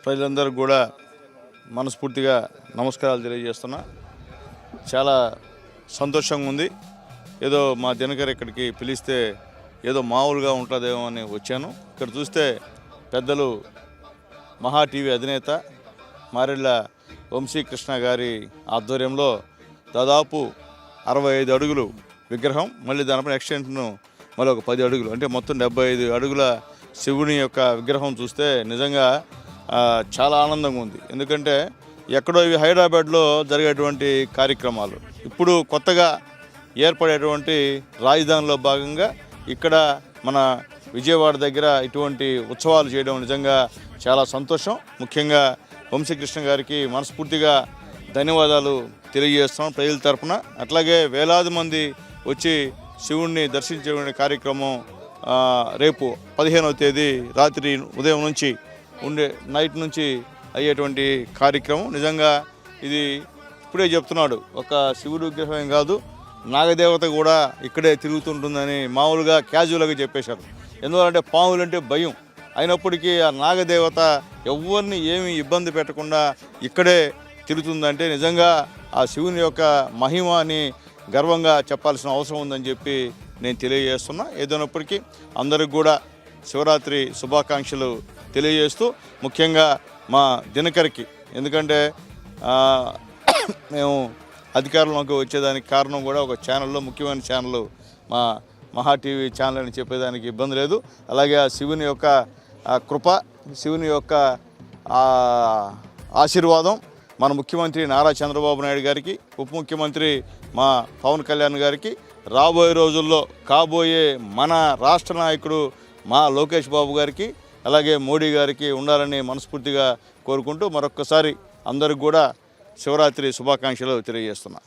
ప్రజలందరికీ కూడా మనస్ఫూర్తిగా నమస్కారాలు తెలియజేస్తున్నా. చాలా సంతోషంగా ఉంది. ఏదో మా దినకర్ ఇక్కడికి పిలిస్తే ఏదో మామూలుగా ఉంటుందేమో అని వచ్చాను. ఇక్కడ చూస్తే పెద్దలు మహా టీవీ అధినేత మారెళ్ళ వంశీకృష్ణ గారి ఆధ్వర్యంలో దాదాపు 65 అడుగులు విగ్రహం, మళ్ళీ దానిపైన ఎక్స్టెన్షన్ మళ్ళీ ఒక 10 అడుగులు, అంటే మొత్తం 75 అడుగుల శివుని యొక్క విగ్రహం చూస్తే నిజంగా చాలా ఆనందంగా ఉంది. ఎందుకంటే ఎక్కడో ఇవి హైదరాబాద్లో జరిగేటువంటి కార్యక్రమాలు ఇప్పుడు కొత్తగా ఏర్పడేటువంటి రాజధానిలో భాగంగా ఇక్కడ మన విజయవాడ దగ్గర ఇటువంటి ఉత్సవాలు చేయడం నిజంగా చాలా సంతోషం. ముఖ్యంగా వంశీకృష్ణ గారికి మనస్ఫూర్తిగా ధన్యవాదాలు తెలియజేస్తాం ప్రజల తరఫున. అట్లాగే వేలాది మంది వచ్చి శివుణ్ణి దర్శించే కార్యక్రమం రేపు 15వ తేదీ రాత్రి ఉదయం నుంచి నైట్ నుంచి అయ్యేటువంటి కార్యక్రమం. నిజంగా ఇది ఇప్పుడే చెప్తున్నాడు, ఒక శివుడు విగ్రహం కాదు, నాగదేవత కూడా ఇక్కడే తిరుగుతుంటుందని మామూలుగా క్యాజువల్గా చెప్పేశారు. ఎందుకంటే పాములంటే భయం అయినప్పటికీ ఆ నాగదేవత ఎవరిని ఏమి ఇబ్బంది పెట్టకుండా ఇక్కడే తిరుగుతుందంటే నిజంగా ఆ శివుని యొక్క మహిమ అని గర్వంగా చెప్పాల్సిన అవసరం ఉందని చెప్పి నేను తెలియజేస్తున్నా. ఏదైనప్పటికీ అందరికి కూడా శివరాత్రి శుభాకాంక్షలు తెలియజేస్తూ, ముఖ్యంగా మా దినకర్కి, ఎందుకంటే మేము అధికారంలోకి వచ్చేదానికి కారణం కూడా ఒక ఛానల్లో, ముఖ్యమైన ఛానల్ మా మహా టీవీ ఛానల్ అని చెప్పేదానికి ఇబ్బంది లేదు. అలాగే ఆ శివుని యొక్క కృప, శివుని యొక్క ఆశీర్వాదం మన ముఖ్యమంత్రి నారా చంద్రబాబు నాయుడు గారికి, ఉప ముఖ్యమంత్రి మా పవన్ కళ్యాణ్ గారికి, రాబోయే రోజుల్లో కాబోయే మన రాష్ట్ర నాయకుడు మా లోకేష్ బాబు గారికి, అలాగే మోడీ గారికి ఉండాలని మనస్ఫూర్తిగా కోరుకుంటూ మరొక్కసారి అందరికి కూడా శివరాత్రి శుభాకాంక్షలు తెలియజేస్తున్నా.